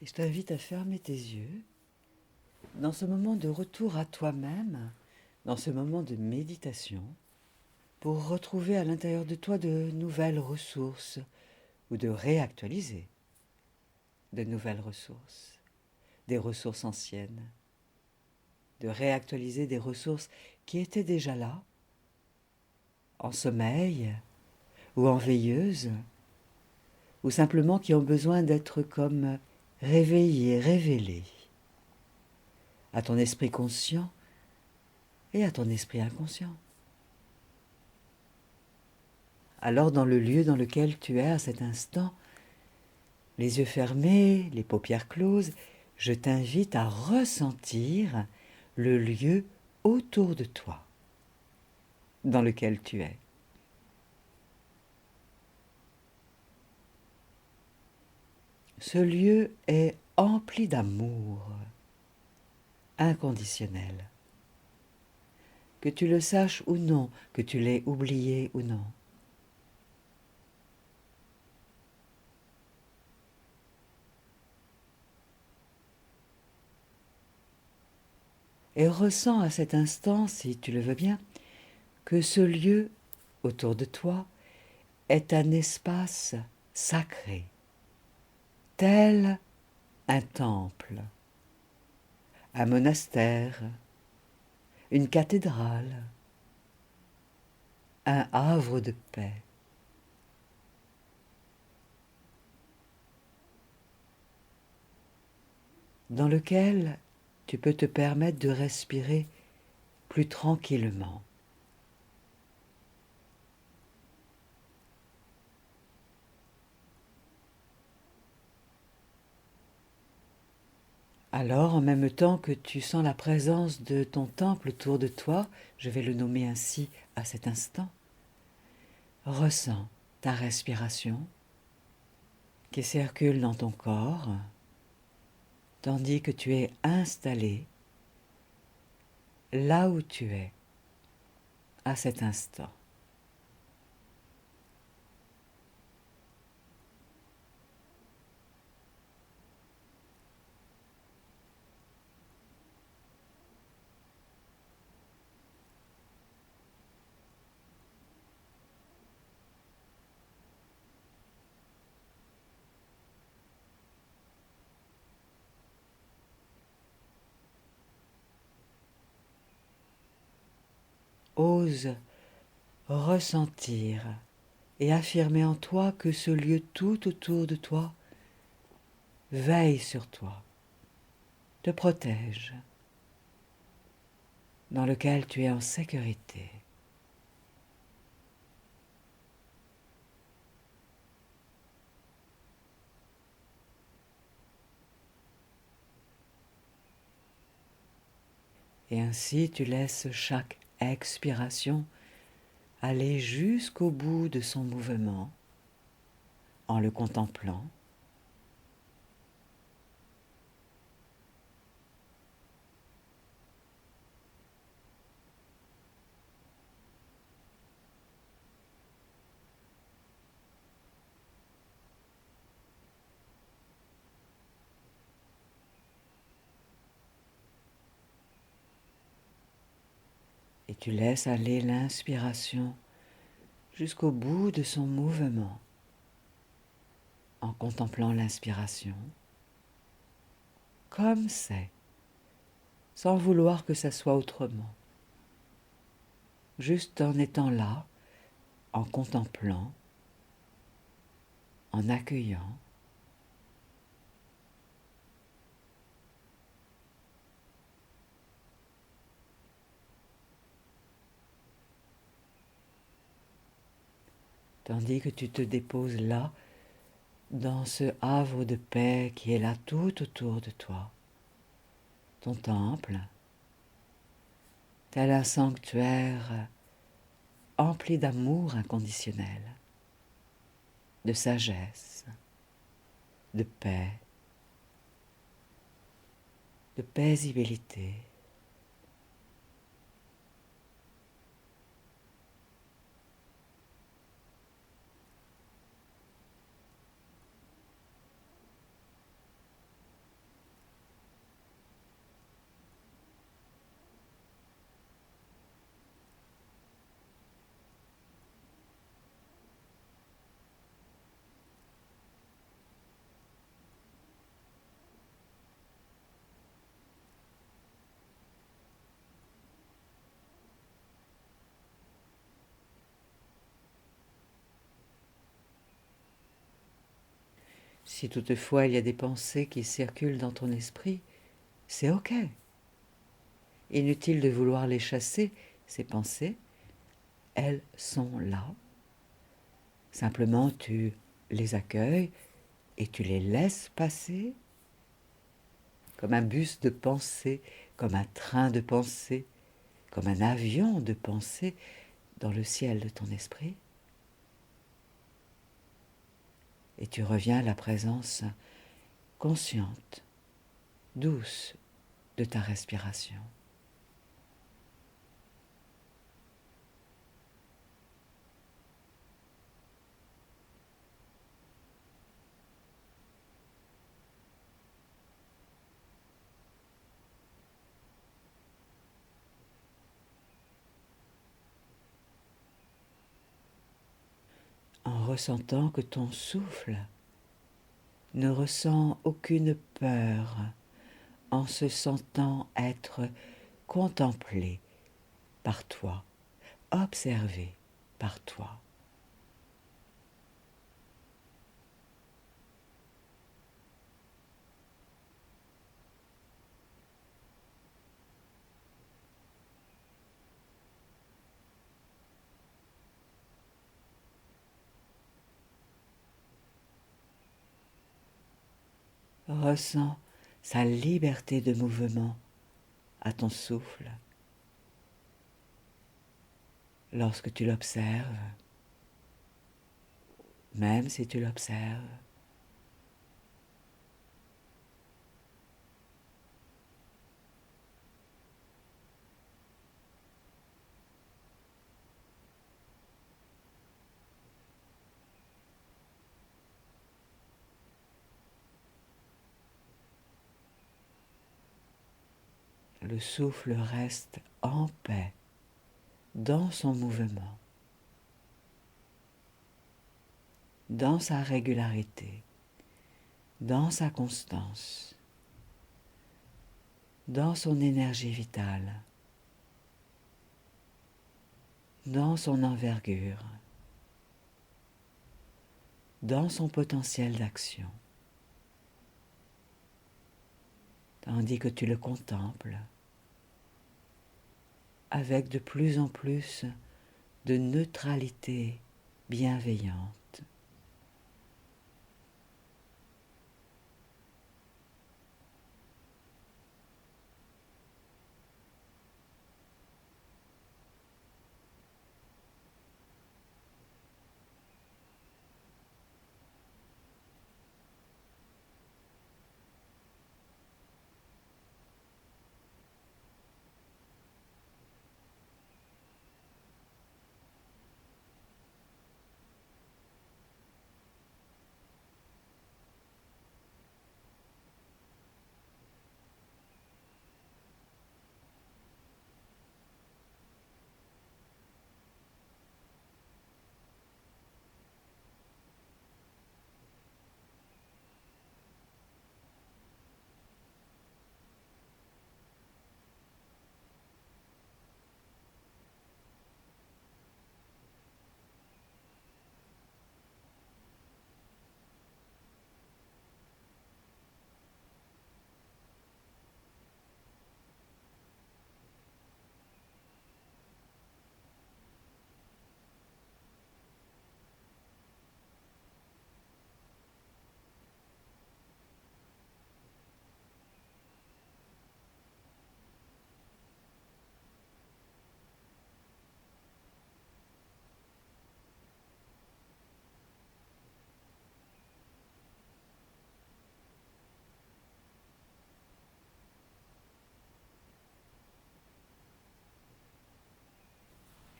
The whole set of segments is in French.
Et je t'invite à fermer tes yeux dans ce moment de retour à toi-même, dans ce moment de méditation, pour retrouver à l'intérieur de toi de nouvelles ressources ou de réactualiser de nouvelles ressources, des ressources anciennes, de réactualiser des ressources qui étaient déjà là, en sommeil ou en veilleuse, ou simplement qui ont besoin d'être comme réveillées, révélées à ton esprit conscient et à ton esprit inconscient. Alors dans le lieu dans lequel tu es à cet instant, les yeux fermés, les paupières closes, je t'invite à ressentir le lieu autour de toi, dans lequel tu es. Ce lieu est empli d'amour inconditionnel. Que tu le saches ou non, que tu l'aies oublié ou non. Et ressens à cet instant, si tu le veux bien, que ce lieu autour de toi est un espace sacré, tel un temple, un monastère, une cathédrale, un havre de paix. Dans lequel tu peux te permettre de respirer plus tranquillement. Alors, en même temps que tu sens la présence de ton temple autour de toi, je vais le nommer ainsi à cet instant, ressens ta respiration qui circule dans ton corps, tandis que tu es installé là où tu es à cet instant. Ose ressentir et affirmer en toi que ce lieu tout autour de toi veille sur toi, te protège, dans lequel tu es en sécurité. Et ainsi tu laisses chaque expiration aller jusqu'au bout de son mouvement en le contemplant. Et tu laisses aller l'inspiration jusqu'au bout de son mouvement en contemplant l'inspiration comme c'est, sans vouloir que ça soit autrement, juste en étant là, en contemplant, en accueillant. Tandis que tu te déposes là, dans ce havre de paix qui est là tout autour de toi, ton temple, tel un sanctuaire empli d'amour inconditionnel, de sagesse, de paix, de paisibilité. Si toutefois il y a des pensées qui circulent dans ton esprit, c'est ok. Inutile de vouloir les chasser, ces pensées, elles sont là. Simplement tu les accueilles et tu les laisses passer comme un bus de pensée, comme un train de pensée, comme un avion de pensée dans le ciel de ton esprit. Et tu reviens à la présence consciente, douce de ta respiration. En ressentant que ton souffle ne ressent aucune peur, en se sentant être contemplé par toi, observé par toi. Ressens sa liberté de mouvement à ton souffle lorsque tu l'observes, même si tu l'observes. Le souffle reste en paix dans son mouvement, dans sa régularité, dans sa constance, dans son énergie vitale, dans son envergure, dans son potentiel d'action, tandis que tu le contemples avec de plus en plus de neutralité bienveillante.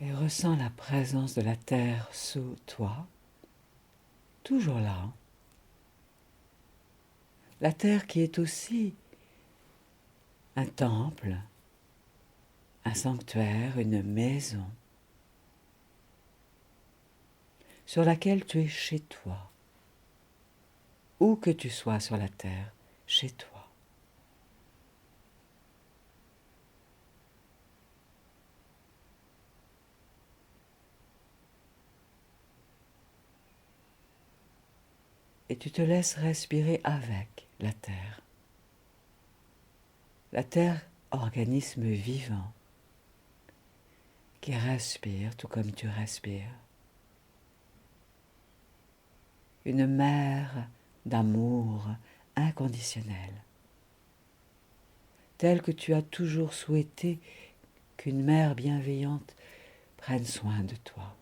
Et ressens la présence de la terre sous toi, toujours là. La terre qui est aussi un temple, un sanctuaire, une maison, sur laquelle tu es chez toi, où que tu sois sur la terre, chez toi. et tu te laisses respirer avec la terre. La terre, organisme vivant, qui respire tout comme tu respires. Une mère d'amour inconditionnel, telle que tu as toujours souhaité qu'une mère bienveillante prenne soin de toi.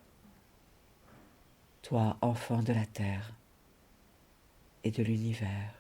Toi, enfant de la terre et de l'univers.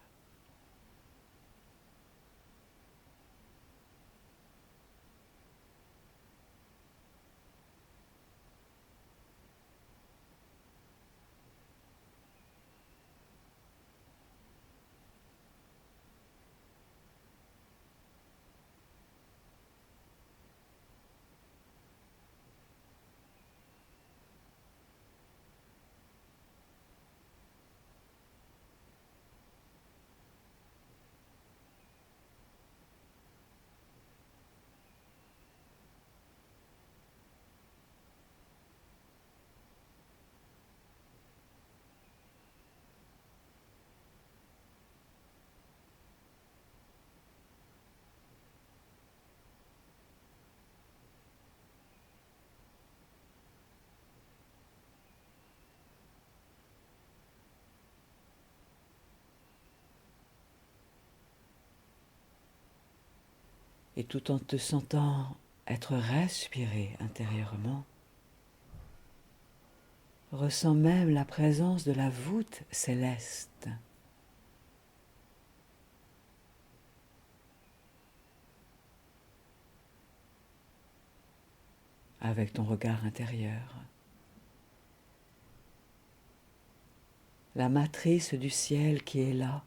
Et tout en te sentant être respiré intérieurement, ressens même la présence de la voûte céleste. Avec ton regard intérieur. La matrice du ciel qui est là,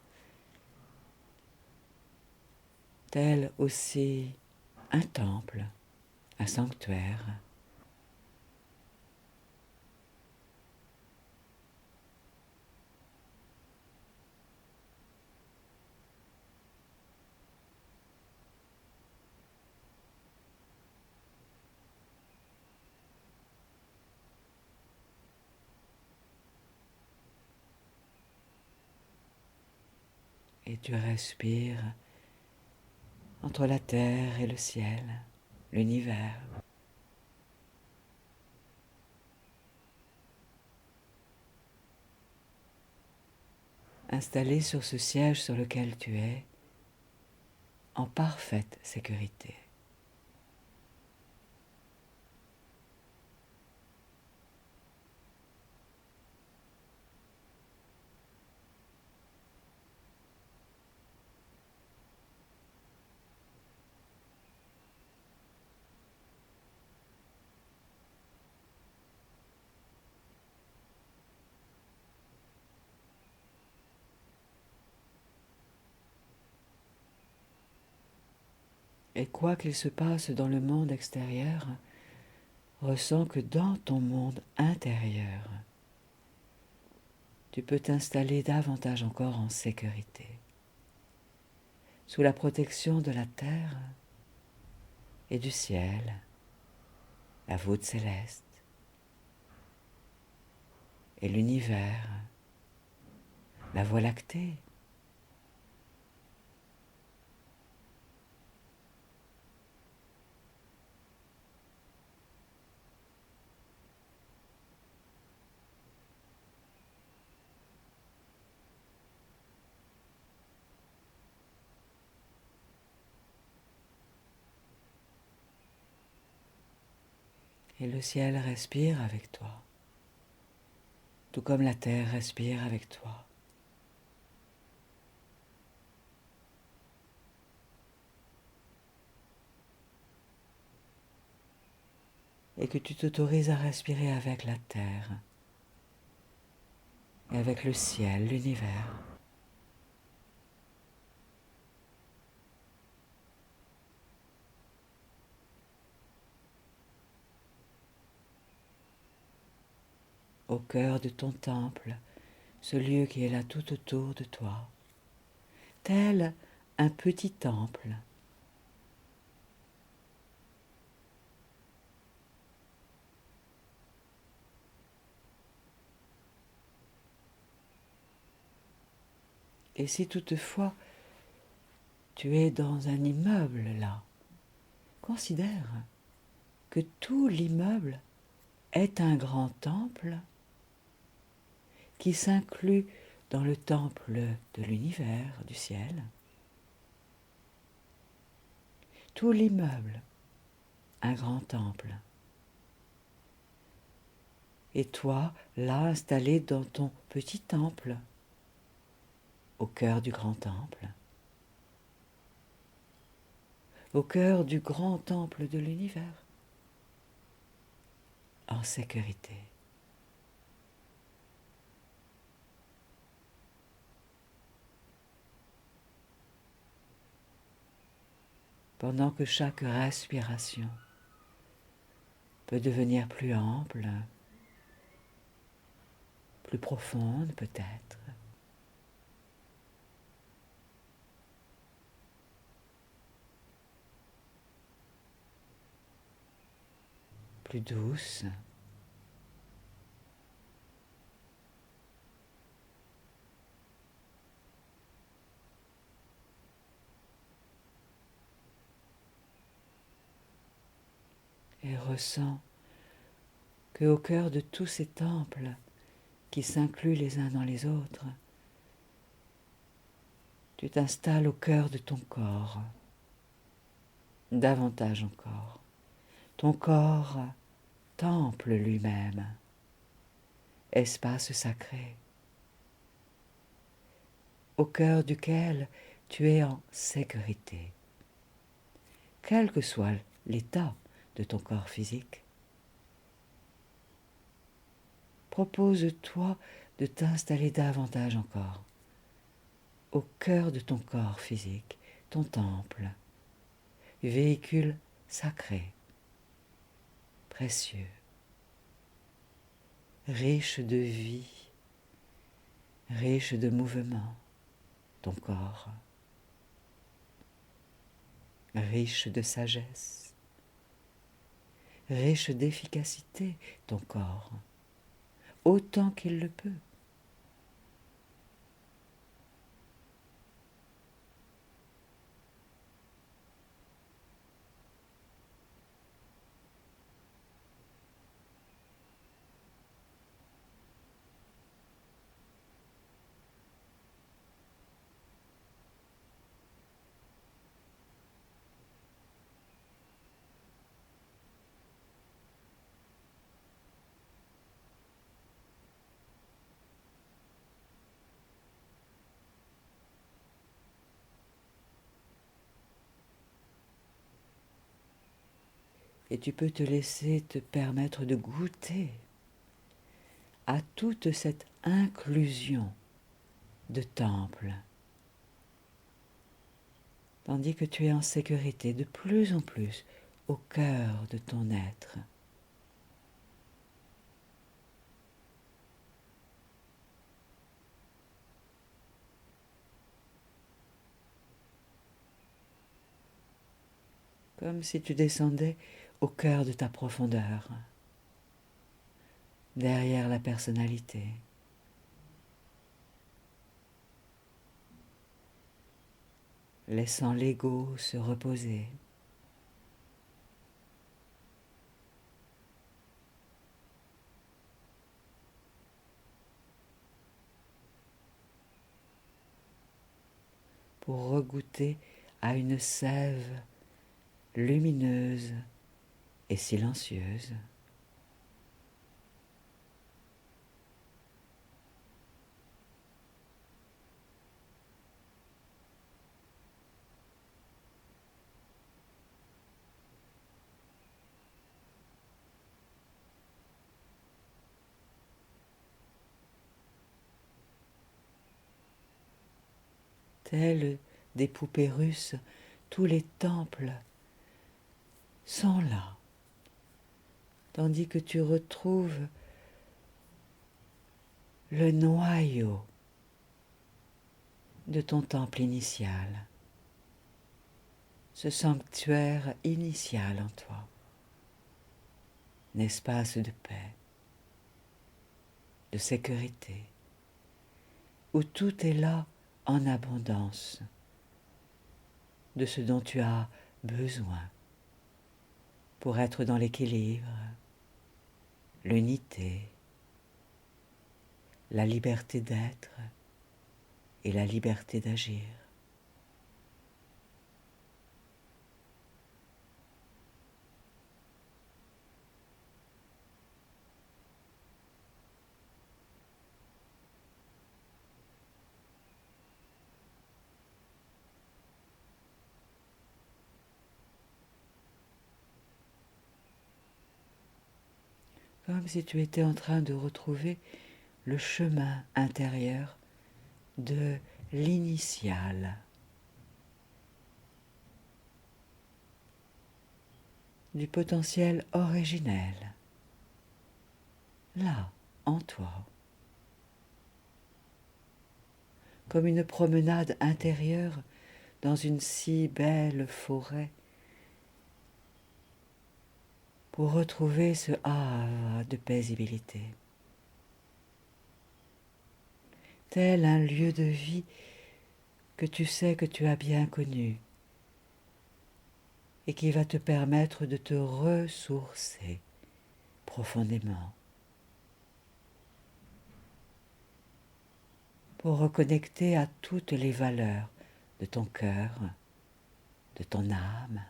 telle aussi un temple, un sanctuaire. Et tu respires entre la terre et le ciel, l'univers. Installé sur ce siège sur lequel tu es, en parfaite sécurité. Et quoi qu'il se passe dans le monde extérieur, ressens que dans ton monde intérieur, tu peux t'installer davantage encore en sécurité, sous la protection de la terre et du ciel, la voûte céleste et l'univers, la voie lactée. Et le ciel respire avec toi, tout comme la terre respire avec toi. Et que tu t'autorises à respirer avec la terre et avec le ciel, l'univers. Au cœur de ton temple, ce lieu qui est là tout autour de toi, tel un petit temple. Et si toutefois tu es dans un immeuble là, considère que tout l'immeuble est un grand temple qui s'inclut dans le temple de l'univers, du ciel. Tout l'immeuble, un grand temple. Et toi, là, installé dans ton petit temple, au cœur du grand temple, au cœur du grand temple de l'univers, en sécurité. Pendant que chaque respiration peut devenir plus ample, plus profonde peut-être, plus douce. Et ressens qu'au cœur de tous ces temples qui s'incluent les uns dans les autres, tu t'installes au cœur de ton corps, davantage encore. Ton corps, temple lui-même, espace sacré, au cœur duquel tu es en sécurité, quel que soit l'état de ton corps physique. Propose-toi de t'installer davantage encore au cœur de ton corps physique, ton temple, véhicule sacré, précieux, riche de vie, riche de mouvement, ton corps, riche de sagesse, riche d'efficacité, ton corps, autant qu'il le peut. Et tu peux te laisser te permettre de goûter à toute cette inclusion de temple, tandis que tu es en sécurité de plus en plus au cœur de ton être. Comme si tu descendais au cœur de ta profondeur, derrière la personnalité. Laissant l'ego se reposer. Pour regoûter à une sève lumineuse et silencieuse. Tels des poupées russes, tous les temples sont là, tandis que tu retrouves le noyau de ton temple initial, ce sanctuaire initial en toi, un espace de paix, de sécurité, où tout est là en abondance de ce dont tu as besoin pour être dans l'équilibre, l'unité, la liberté d'être et la liberté d'agir. Comme si tu étais en train de retrouver le chemin intérieur de l'initiale, du potentiel originel, là, en toi, comme une promenade intérieure dans une si belle forêt, pour retrouver ce havre de paisibilité, tel un lieu de vie que tu sais que tu as bien connu et qui va te permettre de te ressourcer profondément, pour reconnecter à toutes les valeurs de ton cœur, de ton âme,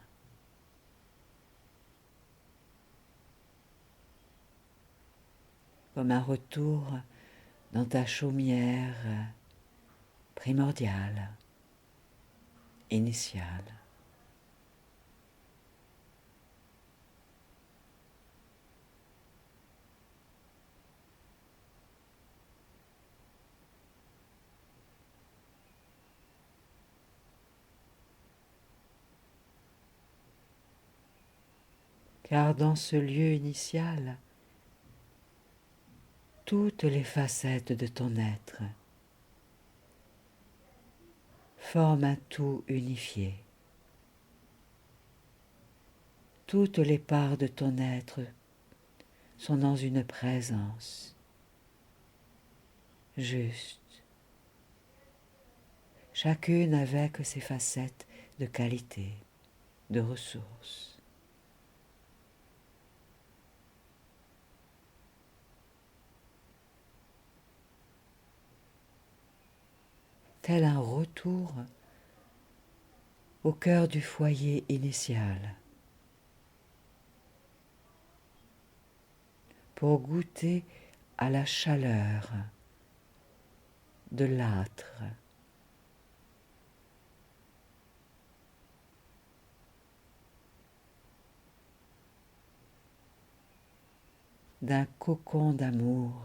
comme un retour dans ta chaumière primordiale, initiale. Car dans ce lieu initial, toutes les facettes de ton être forment un tout unifié. Toutes les parts de ton être sont dans une présence juste, chacune avec ses facettes de qualité, de ressources. Tel un retour au cœur du foyer initial, pour goûter à la chaleur de l'âtre, d'un cocon d'amour,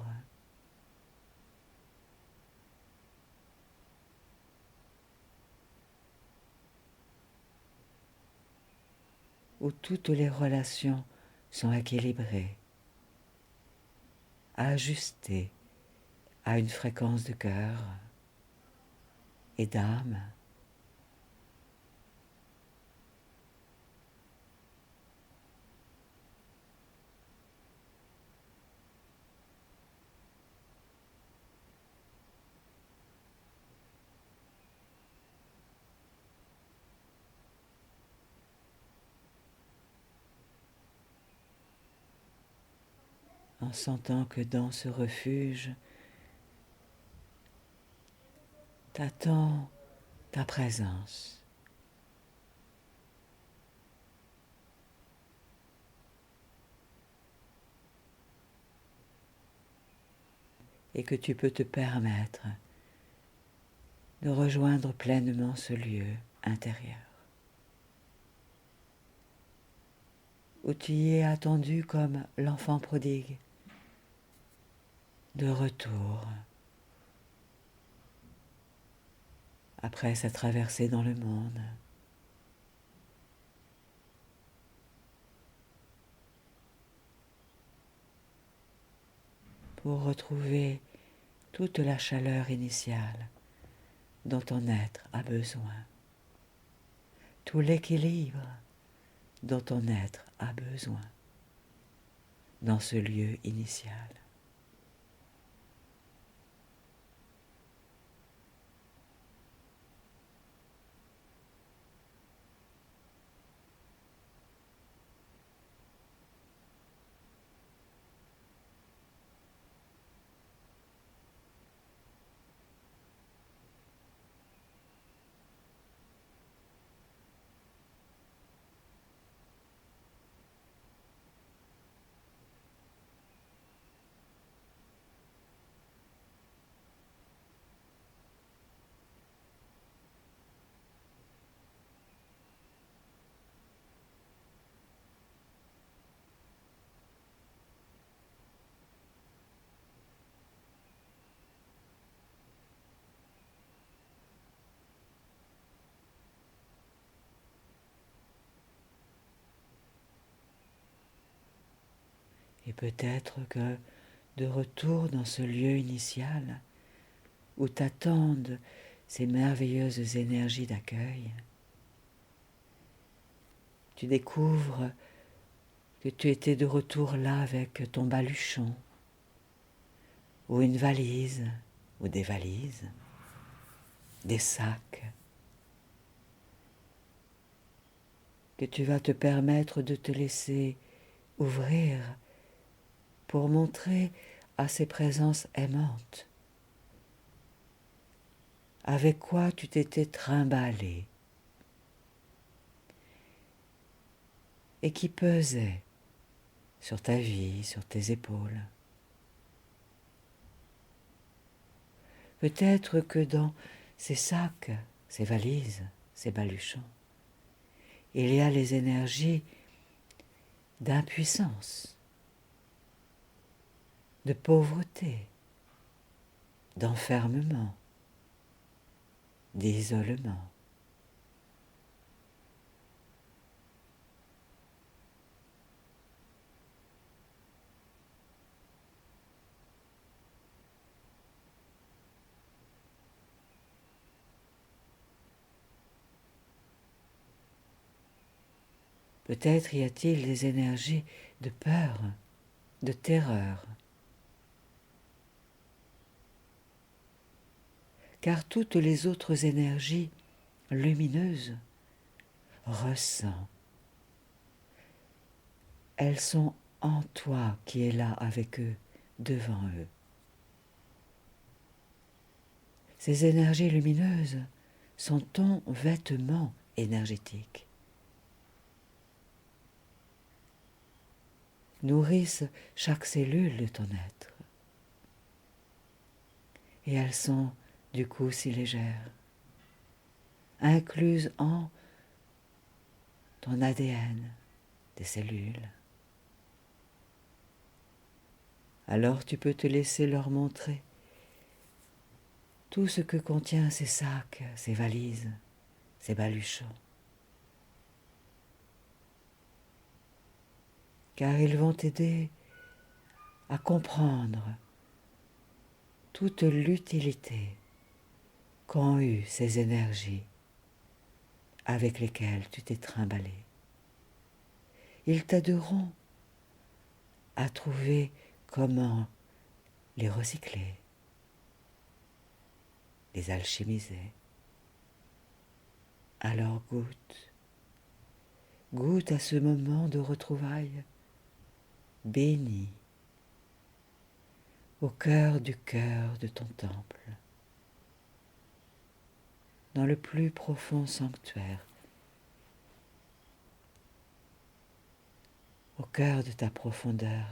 où toutes les relations sont équilibrées, ajustées à une fréquence de cœur et d'âme. En sentant que dans ce refuge, t'attends ta présence. Et que tu peux te permettre de rejoindre pleinement ce lieu intérieur, où tu y es attendu comme l'enfant prodigue, de retour, après sa traversée dans le monde. Pour retrouver toute la chaleur initiale dont ton être a besoin, tout l'équilibre dont ton être a besoin dans ce lieu initial. Et peut-être que de retour dans ce lieu initial où t'attendent ces merveilleuses énergies d'accueil, tu découvres que tu étais de retour là avec ton baluchon, ou une valise, ou des valises, des sacs, que tu vas te permettre de te laisser ouvrir pour montrer à ces présences aimantes avec quoi tu t'étais trimballé et qui pesait sur ta vie, sur tes épaules. Peut-être que dans ces sacs, ces valises, ces baluchons, il y a les énergies d'impuissance, de pauvreté, d'enfermement, d'isolement. Peut-être y a-t-il des énergies de peur, de terreur. Car toutes les autres énergies lumineuses ressentent. Elles sont en toi qui es là avec eux, devant eux. Ces énergies lumineuses sont ton vêtement énergétique. Nourrissent chaque cellule de ton être. Et elles sont du coup si légères, incluses en ton ADN, tes cellules. Alors tu peux te laisser leur montrer tout ce que contient ces sacs, ces valises, ces baluchons. Car ils vont t'aider à comprendre toute l'utilité qu'ont eu ces énergies avec lesquelles tu t'es trimballé. Ils t'aideront à trouver comment les recycler, les alchimiser. Alors goûte à ce moment de retrouvailles béni au cœur de ton temple, dans le plus profond sanctuaire, au cœur de ta profondeur,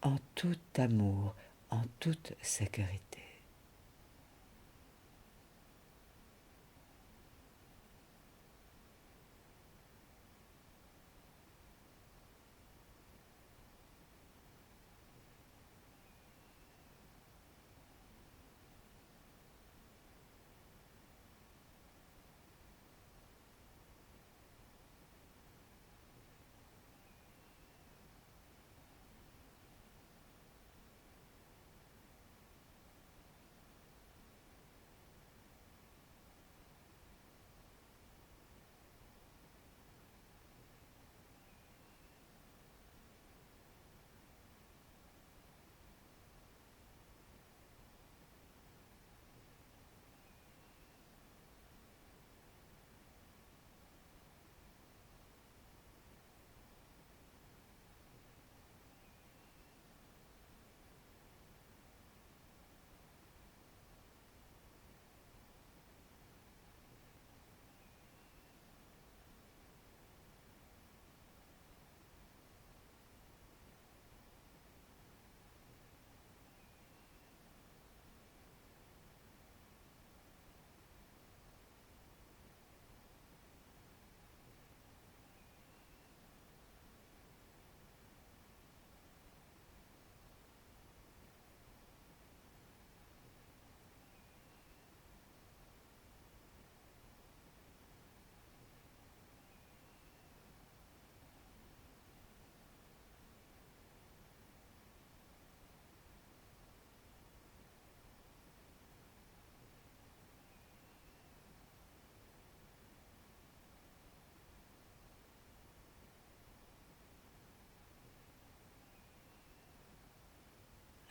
en tout amour, en toute sécurité.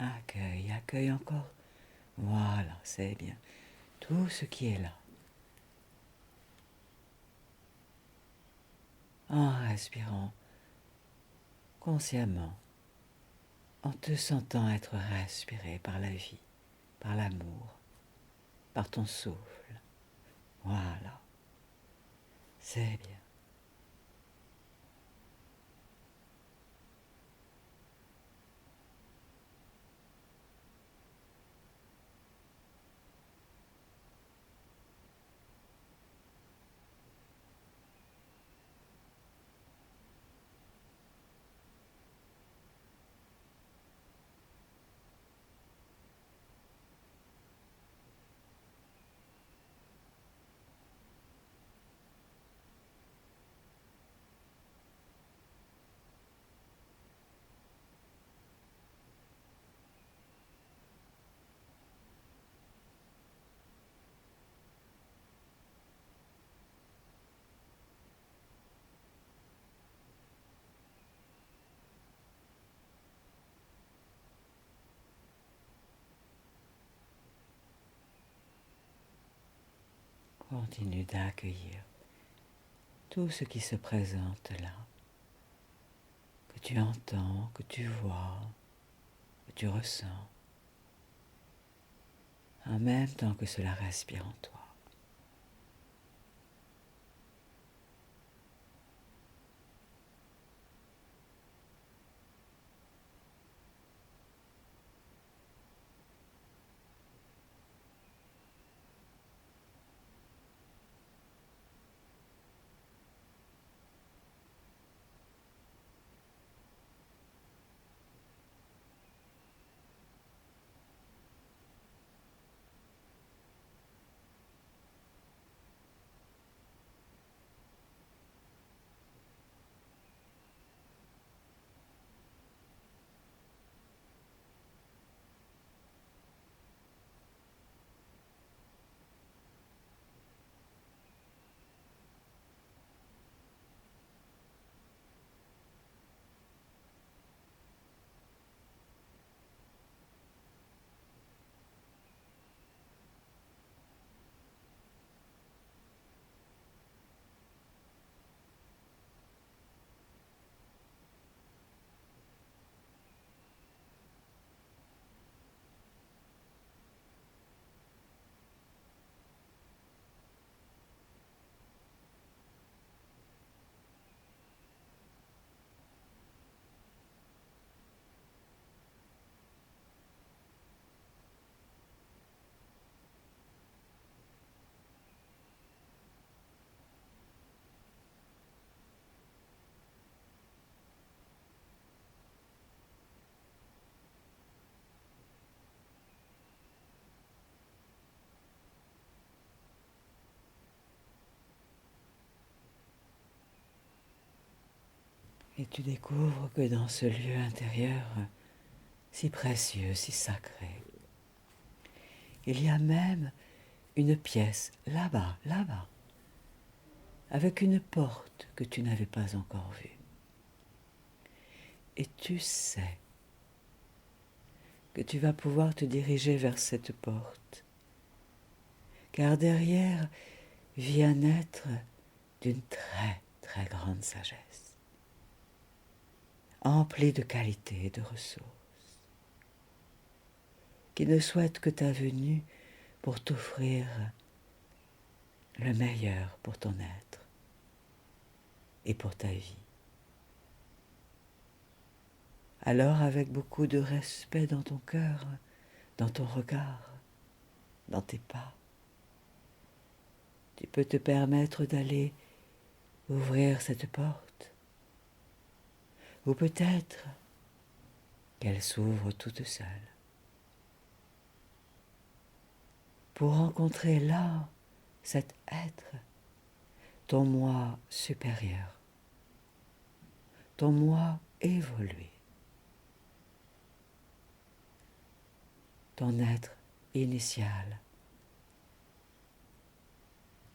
Accueille, accueille encore. Voilà, c'est bien. Tout ce qui est là. En respirant consciemment, en te sentant être respiré par la vie, par l'amour, par ton souffle. Voilà, c'est bien. Continue d'accueillir tout ce qui se présente là, que tu entends, que tu vois, que tu ressens, en même temps que cela respire en toi. Et tu découvres que dans ce lieu intérieur, si précieux, si sacré, il y a même une pièce là-bas, là-bas, avec une porte que tu n'avais pas encore vue. Et tu sais que tu vas pouvoir te diriger vers cette porte, car derrière vit un être d'une très très grande sagesse, empli de qualités et de ressources, qui ne souhaite que ta venue pour t'offrir le meilleur pour ton être et pour ta vie. Alors, avec beaucoup de respect dans ton cœur, dans ton regard, dans tes pas, tu peux te permettre d'aller ouvrir cette porte, ou peut-être qu'elle s'ouvre toute seule, pour rencontrer là cet être, ton moi supérieur, ton moi évolué, ton être initial,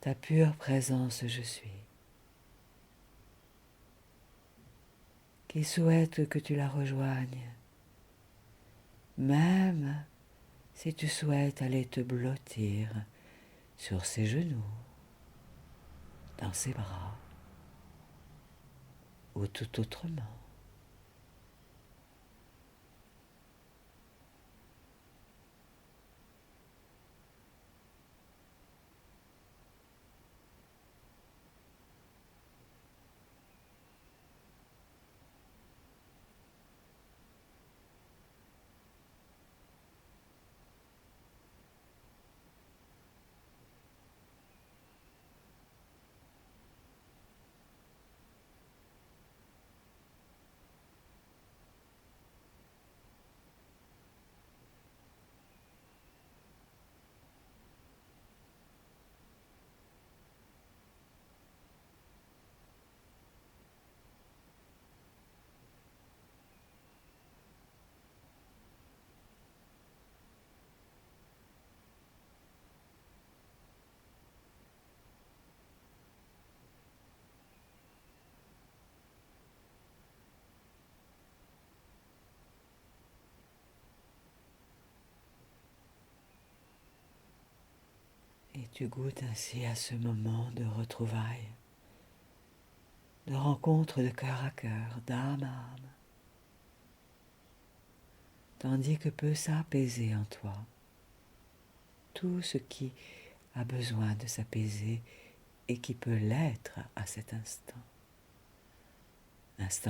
ta pure présence je suis, qui souhaite que tu la rejoignes même si tu souhaites aller te blottir sur ses genoux, dans ses bras ou tout autrement. Et tu goûtes ainsi à ce moment de retrouvailles, de rencontre de cœur à cœur, d'âme à âme, tandis que peut s'apaiser en toi tout ce qui a besoin de s'apaiser et qui peut l'être à cet instant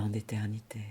d'éternité.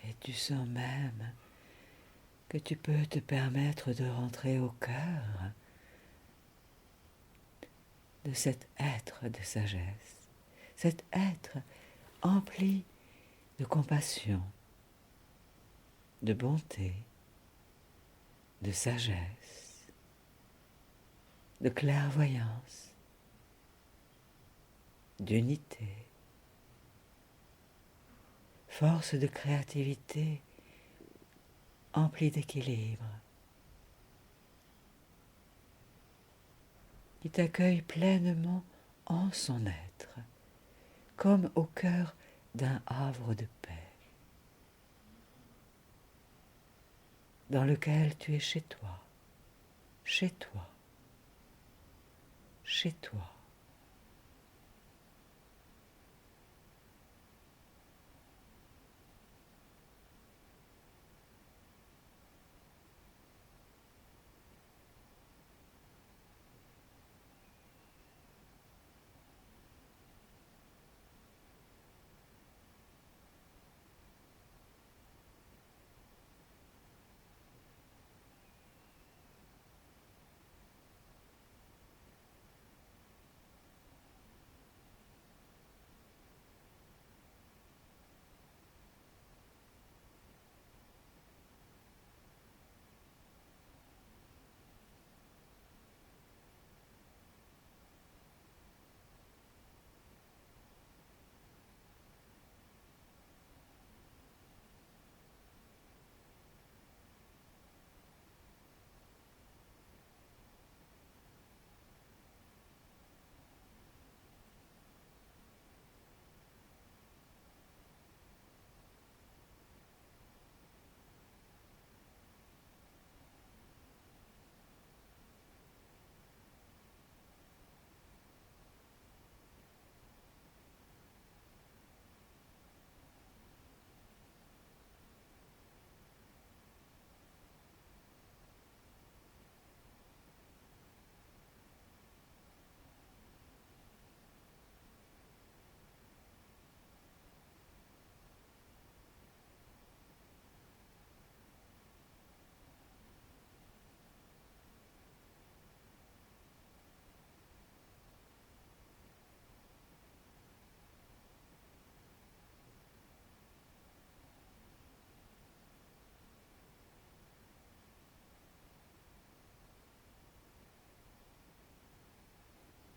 Et tu sens même que tu peux te permettre de rentrer au cœur de cet être de sagesse, cet être empli de compassion, de bonté, de sagesse, de clairvoyance, d'unité, force de créativité, empli d'équilibre, qui t'accueille pleinement en son être, comme au cœur d'un havre de paix, dans lequel tu es chez toi, chez toi, chez toi.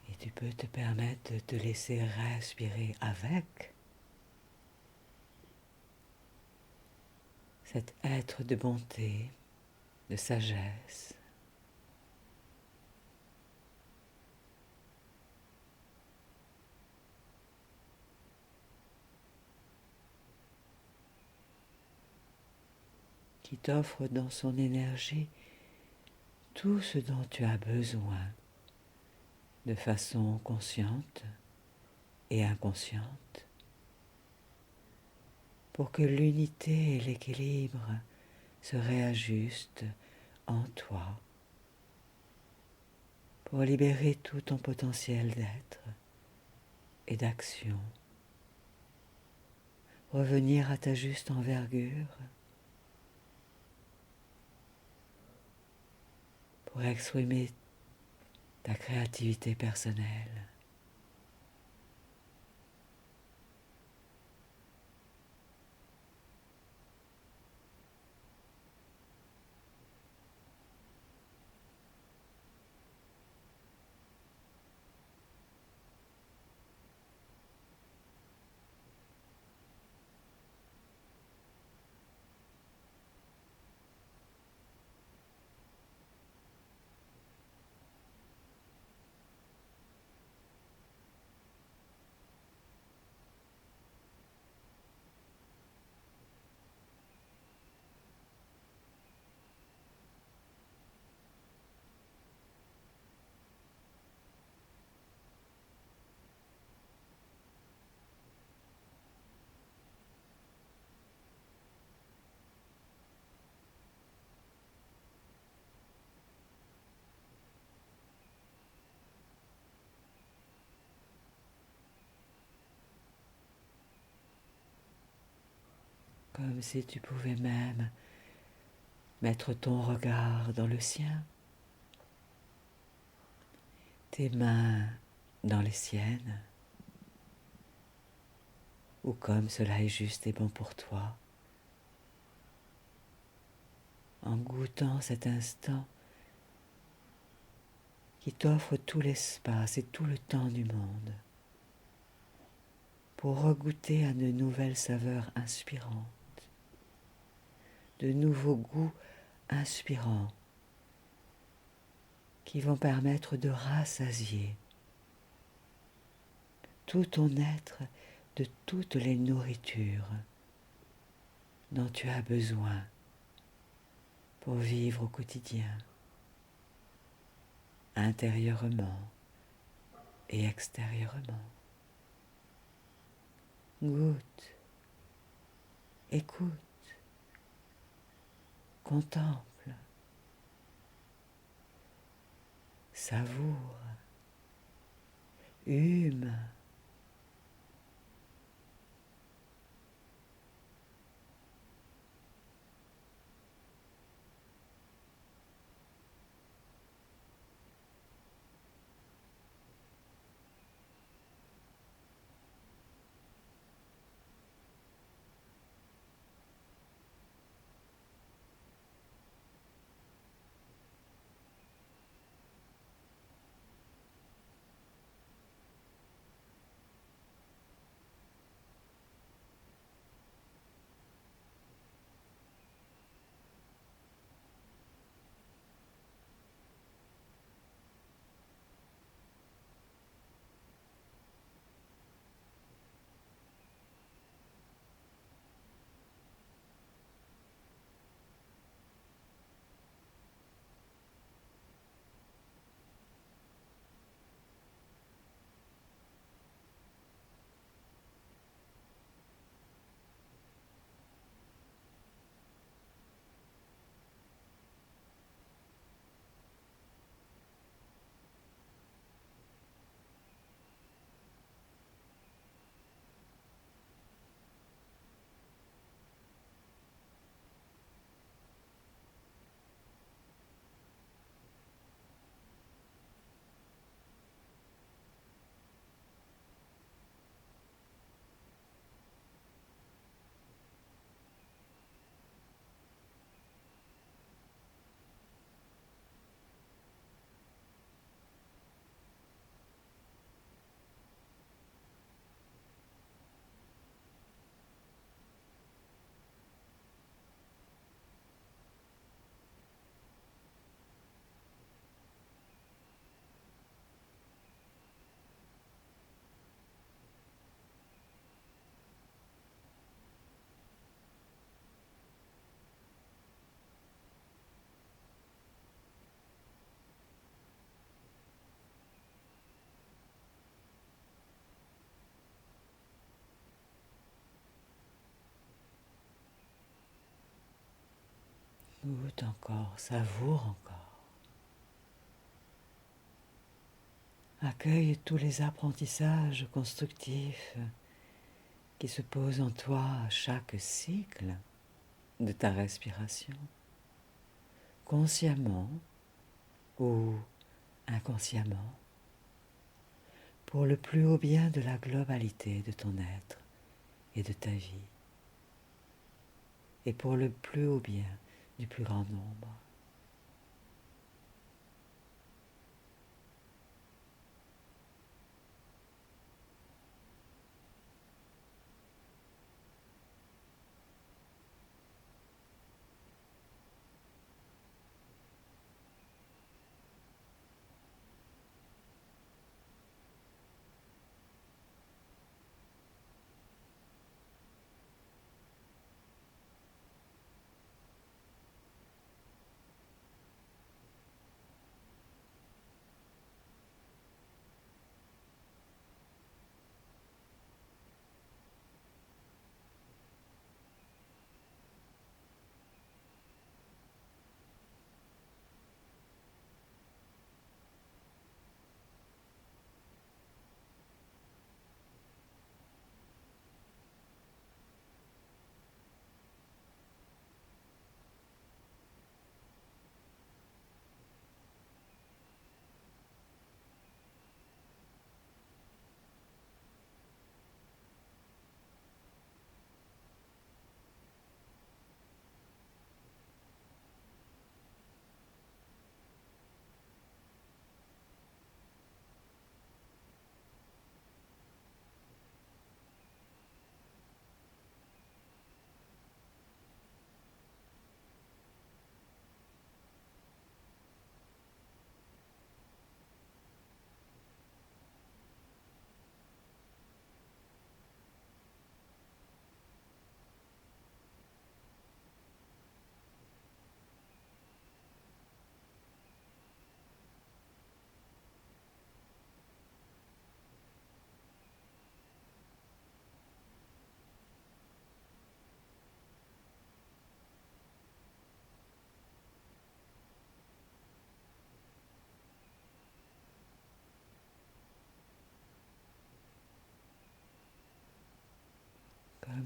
Et tu peux te permettre de te laisser respirer avec cet être de bonté, de sagesse, qui t'offre dans son énergie tout ce dont tu as besoin de façon consciente et inconsciente pour que l'unité et l'équilibre se réajustent en toi, pour libérer tout ton potentiel d'être et d'action, revenir à ta juste envergure, pour exprimer ta créativité personnelle. Comme si tu pouvais même mettre ton regard dans le sien, tes mains dans les siennes, ou comme cela est juste et bon pour toi, en goûtant cet instant qui t'offre tout l'espace et tout le temps du monde, pour regoûter à de nouvelles saveurs inspirantes, de nouveaux goûts inspirants qui vont permettre de rassasier tout ton être de toutes les nourritures dont tu as besoin pour vivre au quotidien, intérieurement et extérieurement. Goûte, écoute, contemple, savoure, hume. Goûte encore, savoure encore. Accueille tous les apprentissages constructifs qui se posent en toi à chaque cycle de ta respiration, consciemment ou inconsciemment, pour le plus haut bien de la globalité de ton être et de ta vie, et pour le plus haut bien du plus grand nombre.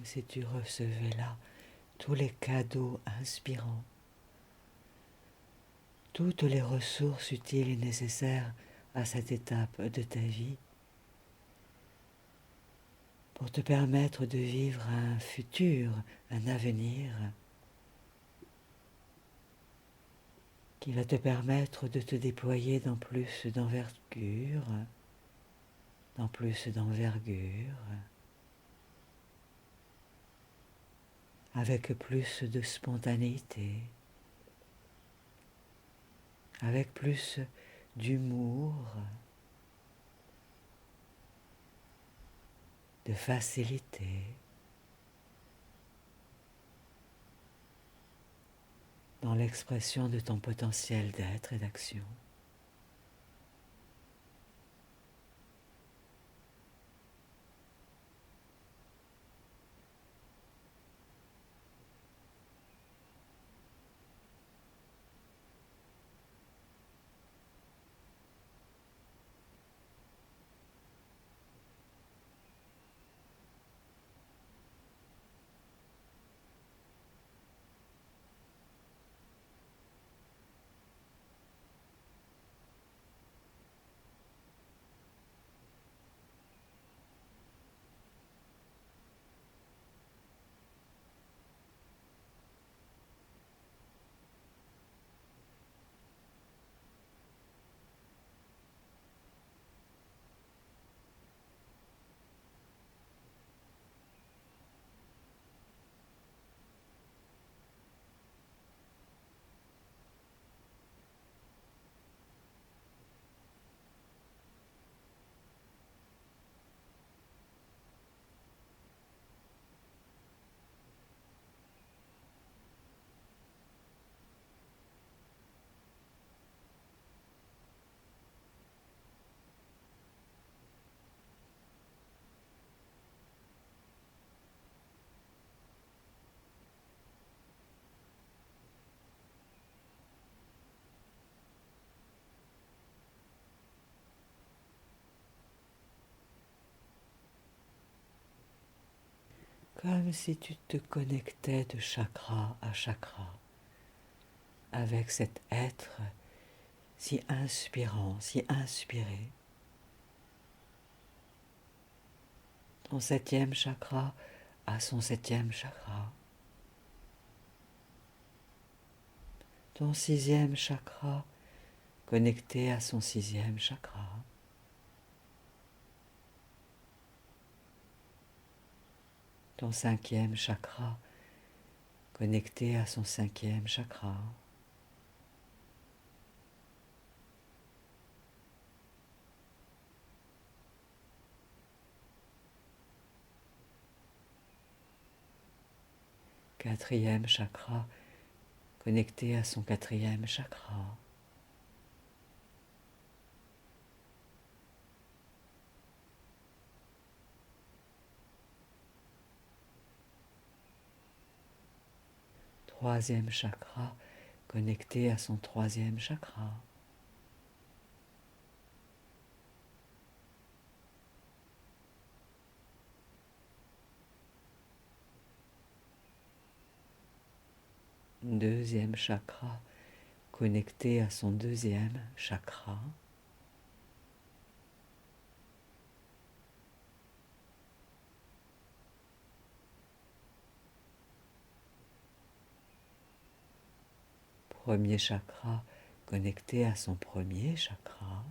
si tu recevais là tous les cadeaux inspirants, toutes les ressources utiles et nécessaires à cette étape de ta vie pour te permettre de vivre un futur, un avenir qui va te permettre de te déployer dans plus d'envergure, dans plus d'envergure, avec plus de spontanéité, avec plus d'humour, de facilité, dans l'expression de ton potentiel d'être et d'action. Comme si tu te connectais de chakra à chakra avec cet être si inspirant, si inspiré. Ton septième chakra à son septième chakra. Ton sixième chakra connecté à son sixième chakra. Ton cinquième chakra connecté à son cinquième chakra. Quatrième chakra connecté à son quatrième chakra. Troisième chakra connecté à son troisième chakra. Deuxième chakra connecté à son deuxième chakra. Premier chakra connecté à son premier chakra.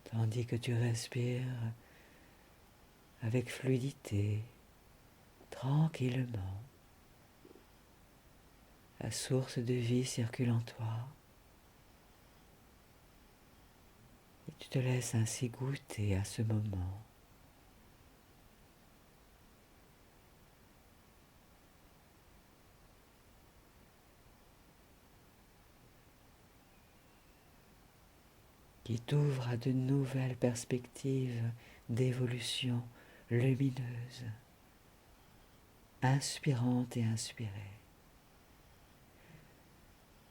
Tandis que tu respires avec fluidité, tranquillement, la source de vie circule en toi. Et tu te laisses ainsi goûter à ce moment. Qui t'ouvre à de nouvelles perspectives d'évolution lumineuse, inspirante et inspirée.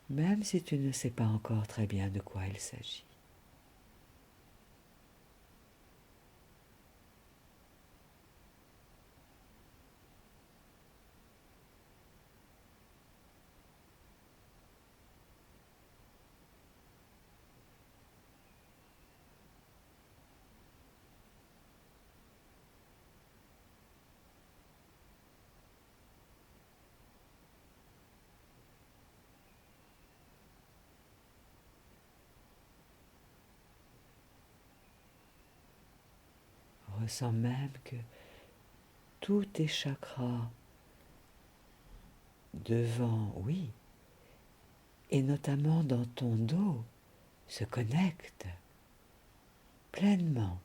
même si tu ne sais pas encore très bien de quoi il s'agit. Ressens même que tous tes chakras devant, oui, et notamment dans ton dos, se connectent pleinement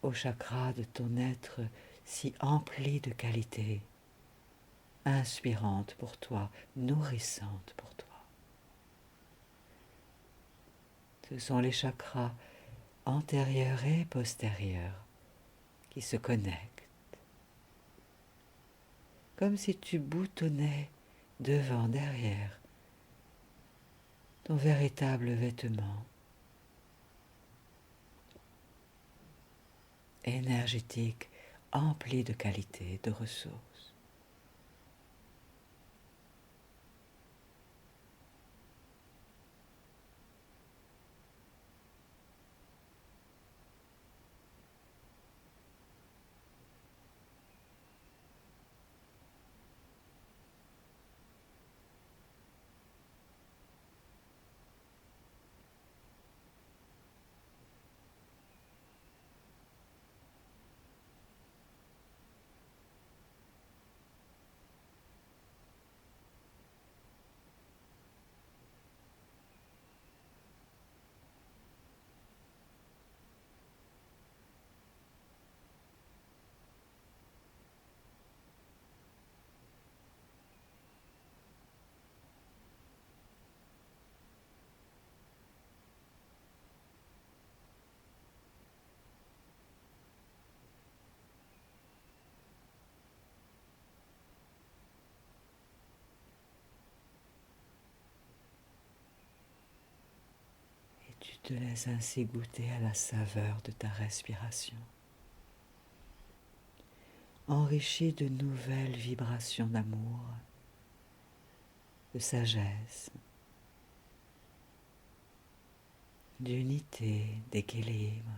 au chakra de ton être si empli de qualités, inspirantes pour toi, nourrissantes pour toi. Ce sont les chakras antérieurs et postérieurs qui se connectent, comme si tu boutonnais devant, derrière, ton véritable vêtement énergétique, empli de qualités, de ressources. Et tu te laisses ainsi goûter à la saveur de ta respiration, enrichie de nouvelles vibrations d'amour, de sagesse, d'unité, d'équilibre.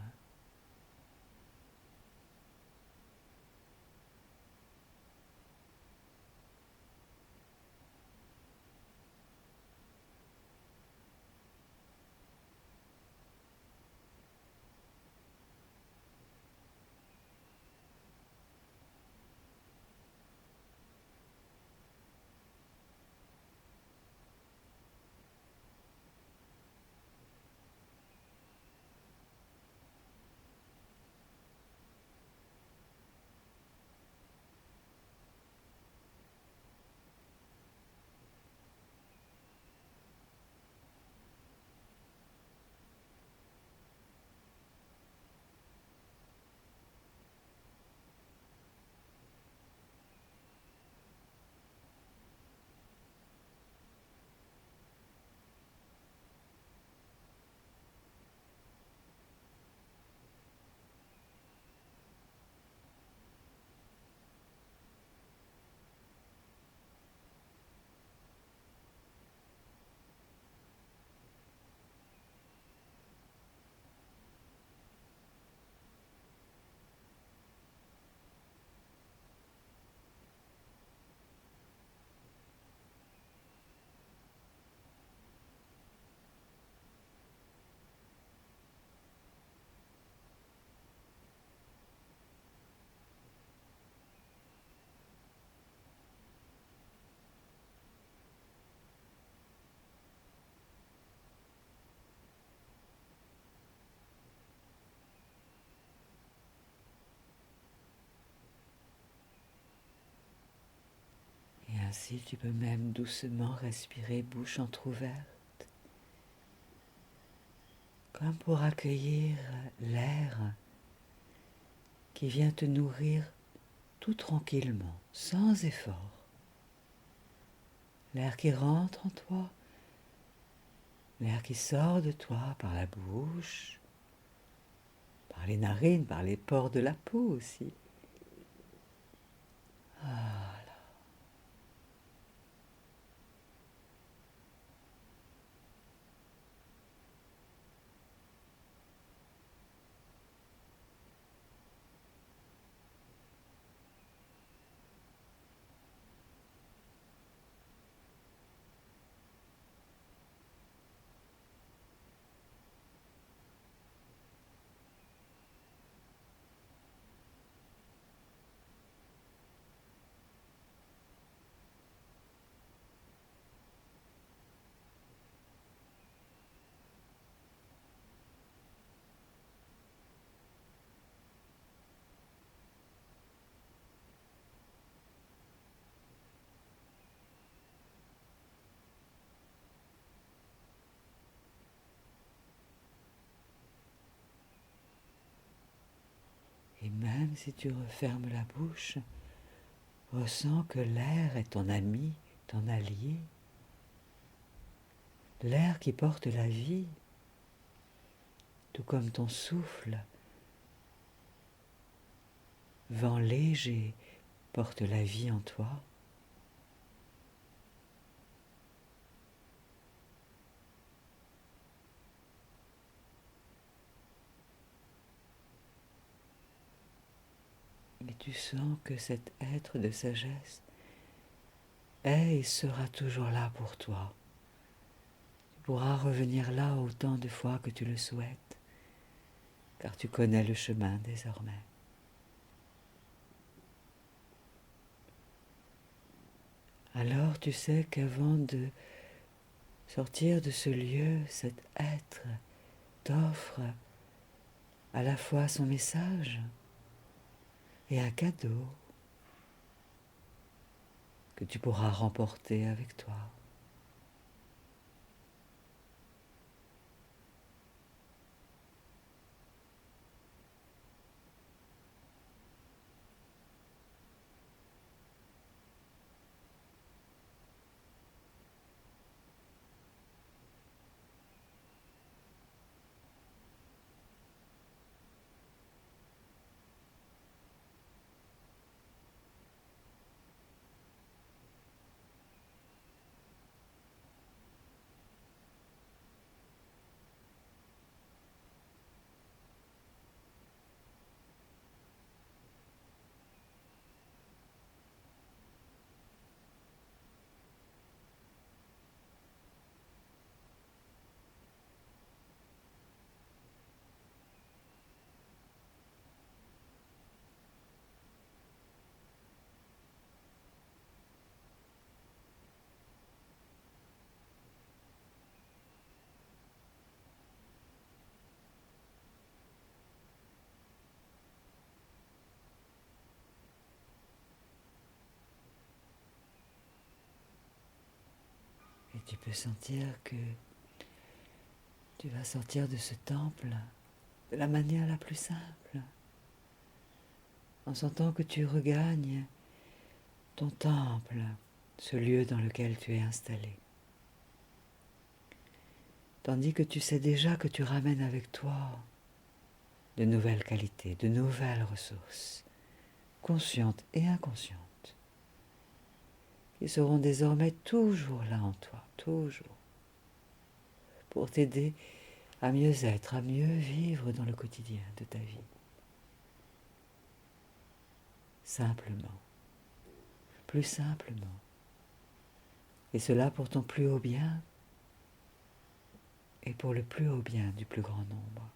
Et ainsi tu peux même doucement respirer bouche entr'ouverte, comme pour accueillir l'air qui vient te nourrir tout tranquillement, sans effort. l'air qui rentre en toi, l'air qui sort de toi par la bouche, par les narines, par les pores de la peau aussi. Voilà. Et même si tu refermes la bouche, ressens que l'air est ton ami, ton allié, l'air qui porte la vie, tout comme ton souffle, vent léger, porte la vie en toi. Et tu sens que cet être de sagesse est et sera toujours là pour toi. Tu pourras revenir là autant de fois que tu le souhaites, car tu connais le chemin désormais. Alors tu sais qu'avant de sortir de ce lieu, cet être t'offre à la fois son message et un cadeau que tu pourras remporter avec toi. Et tu peux sentir que tu vas sortir de ce temple de la manière la plus simple, en sentant que tu regagnes ton temple, ce lieu dans lequel tu es installé. Tandis que tu sais déjà que tu ramènes avec toi de nouvelles qualités, de nouvelles ressources, conscientes et inconscientes, qui seront désormais toujours là en toi, toujours, pour t'aider à mieux être, à mieux vivre dans le quotidien de ta vie. Simplement, plus simplement. Et cela pour ton plus haut bien et pour le plus haut bien du plus grand nombre.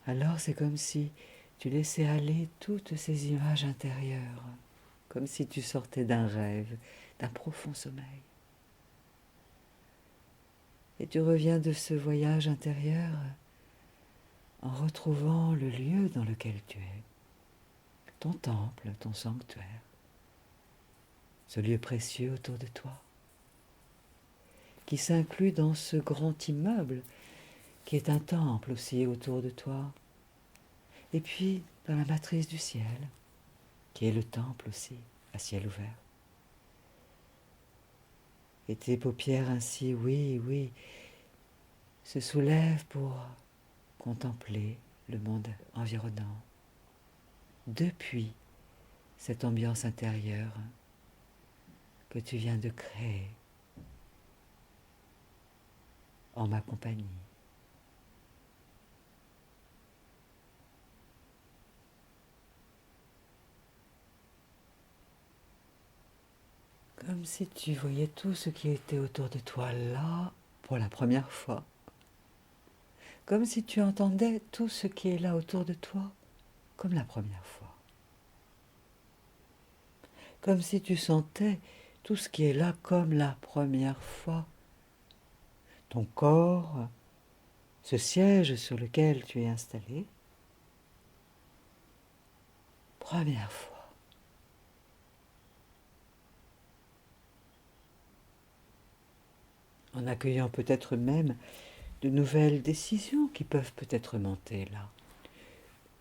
Alors c'est comme si tu laissais aller toutes ces images intérieures, comme si tu sortais d'un rêve, d'un profond sommeil. Et tu reviens de ce voyage intérieur en retrouvant le lieu dans lequel tu es, ton temple, ton sanctuaire, ce lieu précieux autour de toi, qui s'inclut dans ce grand immeuble qui est un temple aussi autour de toi, et puis dans la matrice du ciel, qui est le temple aussi, à ciel ouvert. Et tes paupières ainsi, oui, oui, se soulèvent pour contempler le monde environnant depuis cette ambiance intérieure que tu viens de créer en ma compagnie. Comme si tu voyais tout ce qui était autour de toi là pour la première fois. Comme si tu entendais tout ce qui est là autour de toi comme la première fois. Comme si tu sentais tout ce qui est là comme la première fois. Ton corps, ce siège sur lequel tu es installé, première fois. En accueillant peut-être même de nouvelles décisions qui peuvent peut-être monter là,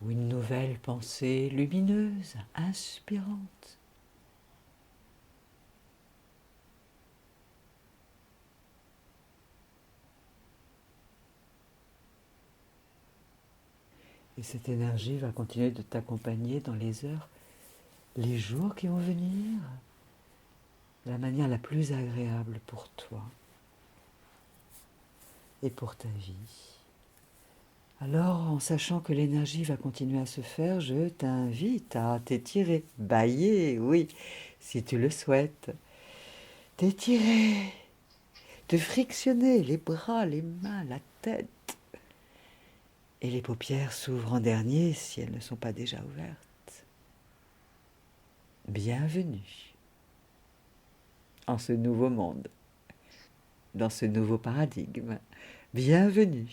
ou une nouvelle pensée lumineuse, inspirante. Et cette énergie va continuer de t'accompagner dans les heures, les jours qui vont venir, de la manière la plus agréable pour toi et pour ta vie. Alors, en sachant que l'énergie va continuer à se faire, je t'invite à t'étirer, bâiller, oui, si tu le souhaites. T'étirer, te frictionner les bras, les mains, la tête. Et les paupières s'ouvrent en dernier si elles ne sont pas déjà ouvertes. Bienvenue en ce nouveau monde, dans ce nouveau paradigme. Bienvenue.